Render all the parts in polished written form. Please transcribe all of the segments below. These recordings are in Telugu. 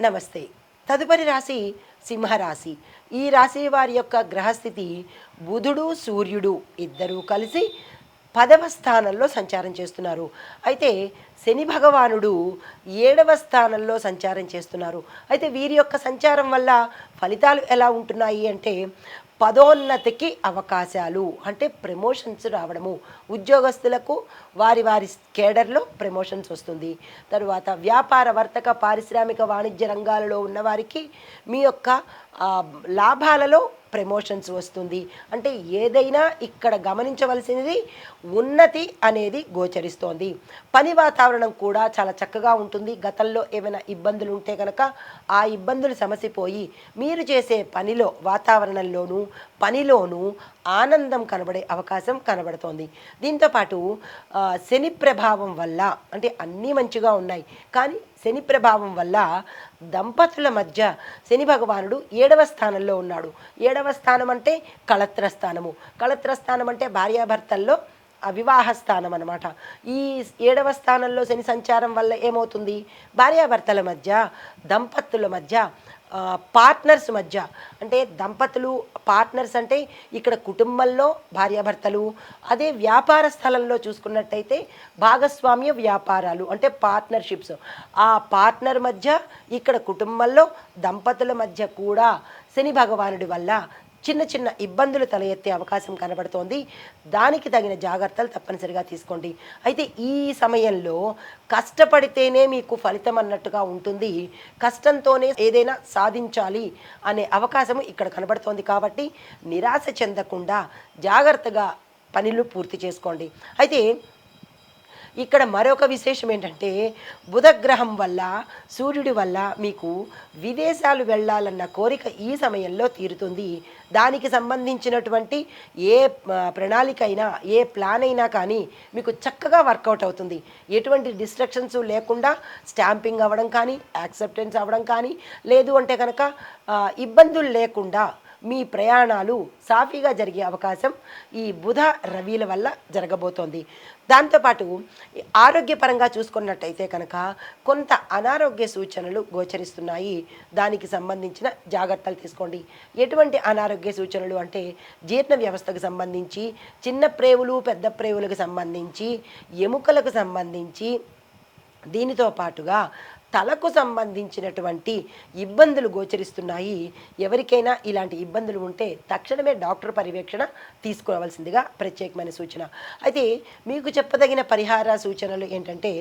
నమస్తే. తదుపరి రాశి సింహరాశి. ఈ రాశి వారి యొక్క గ్రహస్థితి బుధుడు, సూర్యుడు ఇద్దరూ కలిసి 10వ స్థానంలో సంచారం చేస్తున్నారు. అయితే శని భగవానుడు 7వ స్థానంలో సంచారం చేస్తున్నారు. అయితే వీరి యొక్క సంచారం వల్ల ఫలితాలు ఎలా ఉంటున్నాయి అంటే పదోన్నతికి అవకాశాలు, అంటే ప్రమోషన్స్ రావడము, ఉద్యోగస్తులకు వారి వారి కేడర్లో ప్రమోషన్స్ వస్తుంది. తరువాత వ్యాపార వర్తక పారిశ్రామిక వాణిజ్య రంగాలలో ఉన్నవారికి మీ యొక్క లాభాలలో ప్రమోషన్స్ వస్తుంది. అంటే ఏదైనా ఇక్కడ గమనించవలసినది ఉన్నతి అనేది గోచరిస్తోంది. పని వాతావరణం కూడా చాలా చక్కగా ఉంటుంది. గతంలో ఏమైనా ఇబ్బందులు ఉంటే కనుక ఆ ఇబ్బందులు సమసిపోయి మీరు చేసే పనిలో వాతావరణంలోనూ పనిలోనూ ఆనందం కనబడే అవకాశం కనబడుతోంది. దీంతోపాటు శని ప్రభావం వల్ల, అంటే అన్నీ మంచిగా ఉన్నాయి కానీ శని ప్రభావం వల్ల దంపతుల మధ్య శని భగవానుడు 7వ స్థానంలో ఉన్నాడు. 7వ స్థానం అంటే కళత్ర స్థానము. కళత్ర స్థానం అంటే భార్యాభర్తల్లో వివాహ స్థానం అనమాట. ఈ 7వ స్థానంలో శని సంచారం వల్ల ఏమవుతుంది, భార్యాభర్తల మధ్య, దంపతుల మధ్య, పార్ట్నర్స్ మధ్య, అంటే దంపతులు పార్ట్నర్స్ అంటే ఇక్కడ కుటుంబంలో భార్యాభర్తలు, అదే వ్యాపార స్థలంలో చూసుకున్నట్టయితే భాగస్వామ్య వ్యాపారాలు అంటే పార్ట్నర్షిప్స్, ఆ పార్ట్నర్ మధ్య, ఇక్కడ కుటుంబంలో దంపతుల మధ్య కూడా శని భగవానుడి వల్ల చిన్న చిన్న ఇబ్బందులు తల ఎత్తే అవకాశం కనబడుతోంది. దానికి తగిన జాగ్రత్తలు తప్పనిసరిగా తీసుకోండి. అయితే ఈ సమయంలో కష్టపడితేనే మీకు ఫలితం అన్నట్టుగా ఉంటుంది. కష్టంతోనే ఏదైనా సాధించాలి అనే అవకాశం ఇక్కడ కనబడుతోంది. కాబట్టి నిరాశ చెందకుండా జాగ్రత్తగా పనులు పూర్తి చేసుకోండి. అయితే ఇక్కడ మరొక విశేషం ఏంటంటే బుధగ్రహం వల్ల, సూర్యుడి వల్ల మీకు విదేశాలు వెళ్ళాలన్న కోరిక ఈ సమయంలో తీరుతుంది. దానికి సంబంధించినటువంటి ఏ ప్రణాళిక అయినా, ఏ ప్లాన్ అయినా కానీ మీకు చక్కగా వర్కౌట్ అవుతుంది. ఎటువంటి డిస్ట్రక్షన్స్ లేకుండా స్టాంపింగ్ అవ్వడం కానీ, యాక్సెప్టెన్స్ అవ్వడం కానీ, లేదు అంటే కనుక ఇబ్బందులు లేకుండా మీ ప్రయాణాలు సాఫీగా జరిగే అవకాశం ఈ బుధ రవిల వల్ల జరగబోతోంది. దాంతోపాటు ఆరోగ్యపరంగా చూసుకున్నట్టయితే కనుక కొంత అనారోగ్య సూచనలు గోచరిస్తున్నాయి. దానికి సంబంధించిన జాగ్రత్తలు తీసుకోండి. ఎటువంటి అనారోగ్య సూచనలు అంటే జీర్ణ వ్యవస్థకు సంబంధించి, చిన్న ప్రేవులు పెద్ద ప్రేవులకు సంబంధించి, ఎముకలకు సంబంధించి, దీనితో పాటుగా తలకు సంబంధించినటువంటి ఇబ్బందులు గోచరిస్తున్నాయి. ఎవరికైనా ఇలాంటి ఇబ్బందులు ఉంటే తక్షణమే డాక్టర్ పర్యవేక్షణ తీసుకోవాల్సిందిగా ప్రత్యేకమైన సూచన. అయితే మీకు చెప్పదగిన పరిహార సూచనలు ఏంటంటే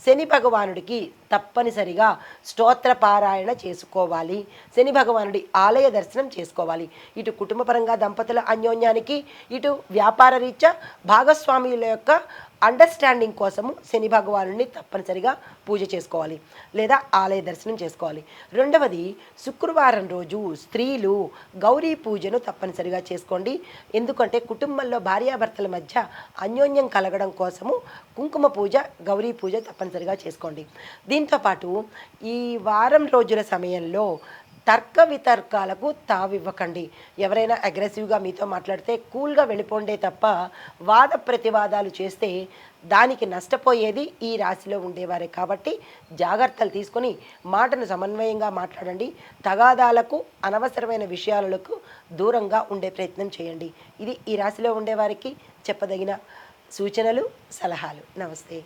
శని భగవానుడికి తప్పనిసరిగా స్తోత్ర పారాయణ చేసుకోవాలి. శని భగవానుడి ఆలయ దర్శనం చేసుకోవాలి. ఇటు కుటుంబపరంగా దంపతుల అన్యోన్యానికి, ఇటు వ్యాపార రీత్యా భాగస్వాముల యొక్క అండర్స్టాండింగ్ కోసము శని భగవానుడిని తప్పనిసరిగా పూజ చేసుకోవాలి లేదా ఆలయ దర్శనం చేసుకోవాలి. రెండవది, శుక్రవారం రోజు స్త్రీలు గౌరీ పూజను తప్పనిసరిగా చేసుకోండి. ఎందుకంటే కుటుంబంలో భార్యాభర్తల మధ్య అన్యోన్యం కలగడం కోసము కుంకుమ పూజ, గౌరీ పూజ తప్పనిసరిగా చేసుకోండి. దీంతోపాటు ఈ వారం రోజుల సమయంలో తర్క వితర్కాలకు తావివ్వకండి. ఎవరైనా అగ్రెసివ్గా మీతో మాట్లాడితే కూల్గా వెళ్ళిపోండే తప్ప వాద ప్రతివాదాలు చేస్తే దానికి నష్టపోయేది ఈ రాశిలో ఉండేవారే. కాబట్టి జాగ్రత్తలు తీసుకొని మాటను సమన్వయంగా మాట్లాడండి. తగాదాలకు, అనవసరమైన విషయాలకు దూరంగా ఉండే ప్రయత్నం చేయండి. ఇది ఈ రాశిలో ఉండేవారికి చెప్పదగిన సూచనలు, సలహాలు. నమస్తే.